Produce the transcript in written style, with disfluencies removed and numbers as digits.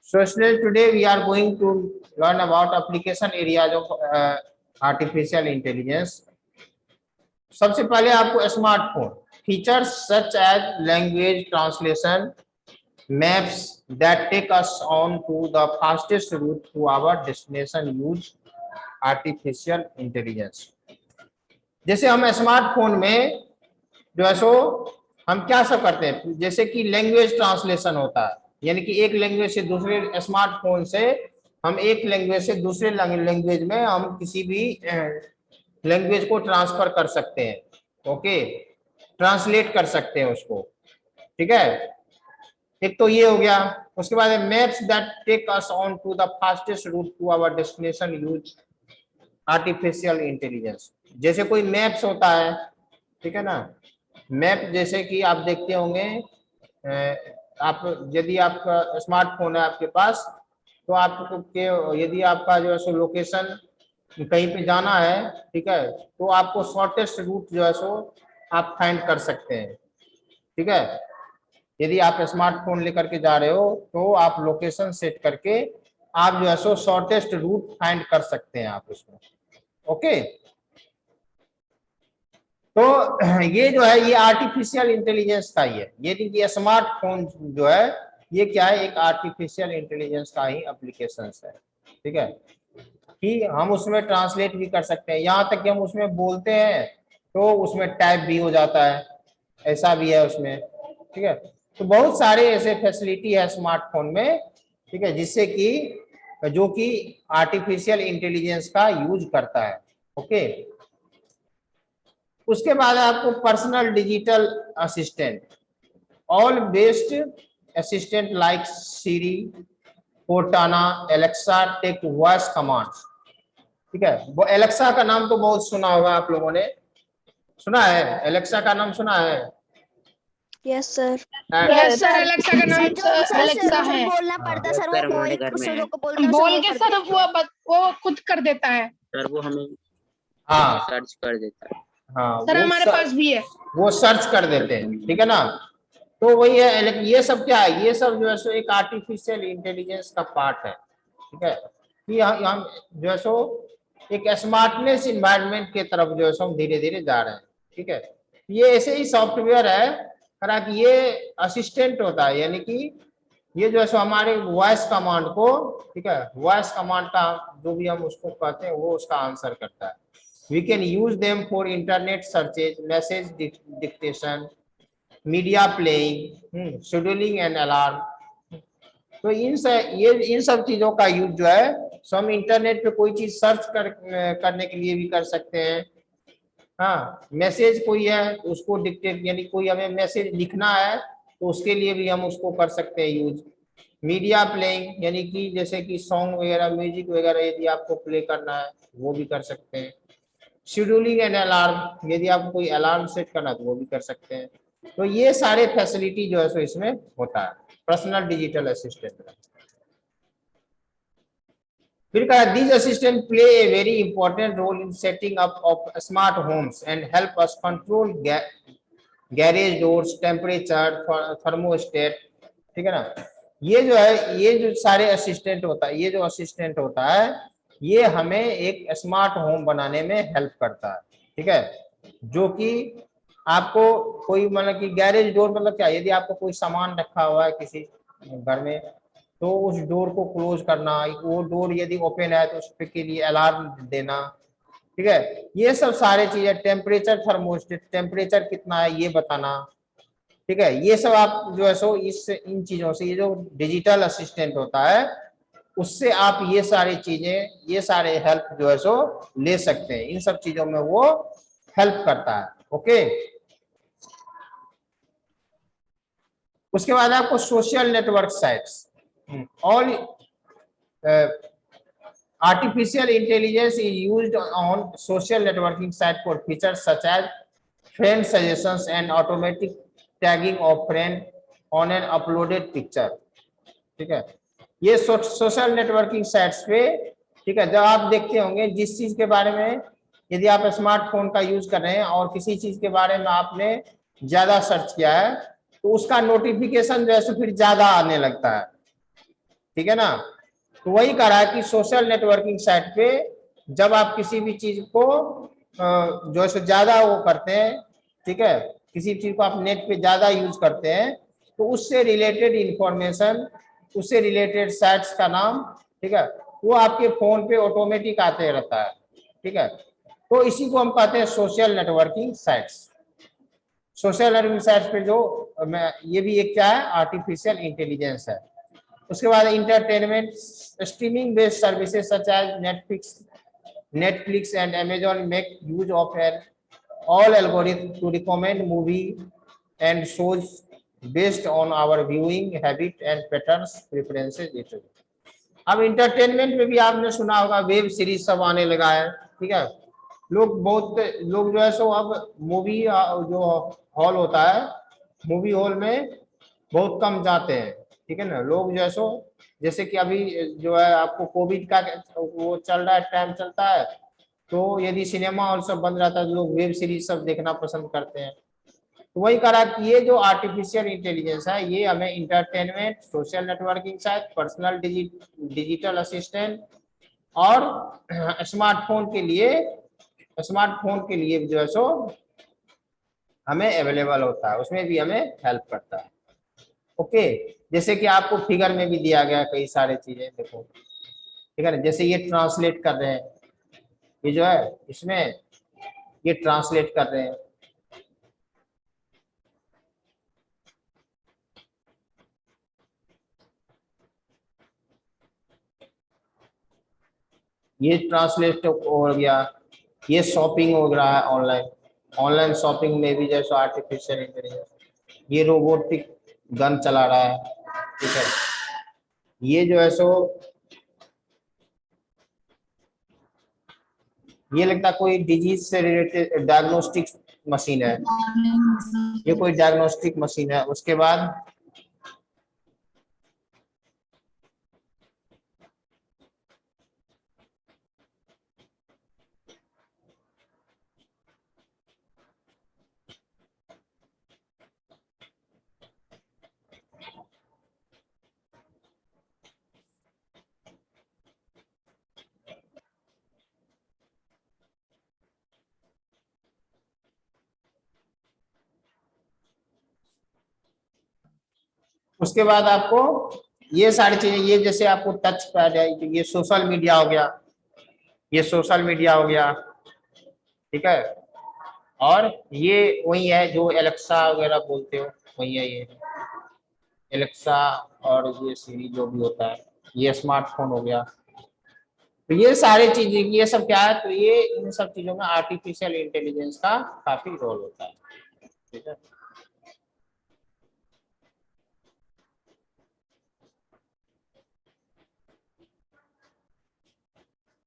So students, today we are going to learn about application areas of artificial intelligence. सबसे पहले आपको smartphone features such as language translation, maps that take us on to the fastest route to our destination use artificial intelligence. जैसे हम smartphone में जो है सो हम क्या सब करते हैं, जैसे कि लैंग्वेज ट्रांसलेशन होता है, यानी कि एक लैंग्वेज से दूसरे स्मार्टफोन से हम एक लैंग्वेज से दूसरे लैंग्वेज में हम किसी भी लैंग्वेज को ट्रांसफर कर सकते हैं। ओके, ट्रांसलेट कर सकते हैं उसको। ठीक है, एक तो ये हो गया। उसके बाद maps that take us on to the fastest route to our destination use artificial intelligence. जैसे कोई मैप्स होता है, ठीक है ना, मैप जैसे कि आप देखते होंगे, आप यदि आपका स्मार्टफोन है आपके पास, तो आपको के यदि आपका जो है सो लोकेशन कहीं पे जाना है, ठीक है, तो आपको शॉर्टेस्ट रूट जो है सो आप फाइंड कर सकते हैं। ठीक है, यदि आप स्मार्टफोन लेकर के जा रहे हो तो आप लोकेशन सेट करके आप जो है सो शॉर्टेस्ट रूट फाइंड कर सकते हैं आप उसमें। ओके, तो ये जो है ये आर्टिफिशियल इंटेलिजेंस का ही है। ये स्मार्टफोन जो है ये क्या है, एक आर्टिफिशियल इंटेलिजेंस का ही एप्लीकेशन है। ठीक है, कि हम उसमें ट्रांसलेट भी कर सकते हैं, यहाँ तक कि हम उसमें बोलते हैं तो उसमें टाइप भी हो जाता है, ऐसा भी है उसमें। ठीक है, तो बहुत सारे ऐसे फैसिलिटी है स्मार्टफोन में, ठीक है, जिससे कि जो कि आर्टिफिशियल इंटेलिजेंस का यूज करता है। ओके, उसके बाद आपको personal digital assistant, all based assistant like Siri, Cortana, Alexa take voice commands. ठीक है, वो एलेक्सा का नाम तो बहुत सुना होगा आप लोगों ने, सुना है? एलेक्सा का नाम सुना है? Yes sir. Yes sir, Alexa का नाम एलेक्सा है। बोलना पड़ता सर, वो हमारे घर में को बोलते हैं बोल के सर वो खुद कर देता है सर, वो हमें हाँ सर्च कर देता है। हाँ, सर हमारे पास भी है, वो सर्च कर देते हैं। ठीक है ना, तो वही है। ये सब क्या है, ये सब जो है सो एक आर्टिफिशियल इंटेलिजेंस का पार्ट है। ठीक है, कि हम जो है सो एक स्मार्टनेस इन्वायरमेंट के तरफ जो है सो हम धीरे धीरे जा रहे हैं। ठीक है, ये ऐसे ही सॉफ्टवेयर है, हालांकि ये असिस्टेंट होता है, यानी कि ये जो है सो हमारे वॉइस कमांड को, ठीक है, वॉइस कमांड का जो भी हम उसको कहते हैं वो उसका आंसर करता है। We can use them for internet searches, message dictation, media playing, scheduling and alarm. तो इन सब चीजों का यूज जो है सो हम इंटरनेट पे कोई चीज सर्च करने के लिए भी कर सकते हैं। हाँ, मैसेज कोई है तो उसको डिक्टेट, यानी कोई हमें मैसेज लिखना है तो उसके लिए भी हम उसको कर सकते हैं यूज। मीडिया प्लेइंग, यानी कि जैसे कि सॉन्ग वगैरह, म्यूजिक वगैरह यदि आपको प्ले करना है वो भी कर सकते हैं। शेड्यूलिंग एंड अलार्म, यदि आपको कोई अलार्म सेट करना है तो वो भी कर सकते हैं। तो ये सारे फैसिलिटी जो है सो इसमें होता है पर्सनल डिजिटल असिस्टेंट में। फिर कहा these assistant play a very important role in setting up of smart homes and help us control garage doors, temperature, thermostat. ठीक है ना, ये जो है ये जो सारे असिस्टेंट होता है, ये जो असिस्टेंट होता है ये हमें एक स्मार्ट होम बनाने में हेल्प करता है। ठीक है, जो कि आपको कोई मतलब कि गैरेज डोर मतलब क्या, यदि आपको कोई सामान रखा हुआ है किसी घर में तो उस डोर को क्लोज करना, वो डोर यदि ओपन है तो उसके लिए अलार्म देना। ठीक है, ये सब सारे चीजें, टेम्परेचर, थर्मोस्टेट, टेम्परेचर कितना है ये बताना। ठीक है, ये सब आप जो है सो इन चीजों से, ये जो डिजिटल असिस्टेंट होता है उससे आप ये सारी चीजें, ये सारे हेल्प जो है सो ले सकते हैं। इन सब चीजों में वो हेल्प करता है। ओके, उसके बाद आपको social network sites, all artificial intelligence is used on social networking site for features such as friend suggestions and automatic tagging of friend on an uploaded picture. ठीक है, ये सोशल नेटवर्किंग साइट्स पे, ठीक है, जब आप देखते होंगे जिस चीज के बारे में, यदि आप स्मार्टफोन का यूज कर रहे हैं और किसी चीज के बारे में आपने ज्यादा सर्च किया है तो उसका नोटिफिकेशन जो है फिर ज्यादा आने लगता है। ठीक है ना। तो वही करा है कि सोशल नेटवर्किंग साइट पे जब आप किसी भी चीज को जो है ज्यादा वो करते हैं, ठीक है, किसी चीज को आप नेट पे ज्यादा यूज करते हैं, तो उससे रिलेटेड इंफॉर्मेशन, उससे रिलेटेड साइट्स का नाम, ठीक है, वो आपके फोन पे ऑटोमेटिक आते रहता है, ठीक है। तो इसी को हम कहते हैं social networking sites. Social networking sites पे जो ये भी एक क्या है, आर्टिफिशियल इंटेलिजेंस है। उसके बाद entertainment, streaming based services such as Netflix and Amazon make use of an all algorithm to recommend movie and shows based on our viewing habit and patterns preferences etc. अब entertainment में भी आपने सुना होगा web series सब आने लगा है, ठीक है। बहुत लोग जो है सो अब मूवी जो हॉल होता है, मूवी हॉल में बहुत कम जाते हैं, ठीक है ना। लोग जो है सो जैसे कि अभी जो है आपको कोविड का वो चल रहा है, टाइम चलता है, तो यदि सिनेमा हॉल सब बंद रहता है तो लोग वेब सीरीज सब देखना पसंद करते हैं। तो वही करा कि ये जो आर्टिफिशियल इंटेलिजेंस है ये हमें entertainment, social networking site, personal digital assistant और स्मार्टफोन के लिए जो है सो हमें अवेलेबल होता है, उसमें भी हमें हेल्प करता है। ओके, जैसे कि आपको फिगर में भी दिया गया कई सारे चीजें, देखो, ठीक है ना। जैसे ये ट्रांसलेट कर रहे हैं, ये जो है इसमें ये ट्रांसलेट कर रहे हैं, ये ट्रांसलेट हो गया, ये शॉपिंग हो रहा है ऑनलाइन शॉपिंग में भी जैसे आर्टिफिशियल इंटेलिजेंस, ये रोबोटिक गन चला रहा है, ठीक है। ये जो है सो ये लगता है कोई डिजीज से रिलेटेड डायग्नोस्टिक मशीन है, ये कोई डायग्नोस्टिक मशीन है। उसके बाद आपको ये सारी चीजें, ये जैसे आपको टच पैड है, ये सोशल मीडिया हो गया, ये सोशल मीडिया हो गया, ठीक है। और ये वही है जो एलेक्सा वगैरह बोलते हो, वही है ये एलेक्सा, और ये सीरी जो भी होता है, ये स्मार्टफोन हो गया। तो ये सारी चीजें, ये सब क्या है, तो ये इन सब चीजों में आर्टिफिशियल इंटेलिजेंस का काफी रोल होता है, ठीक है।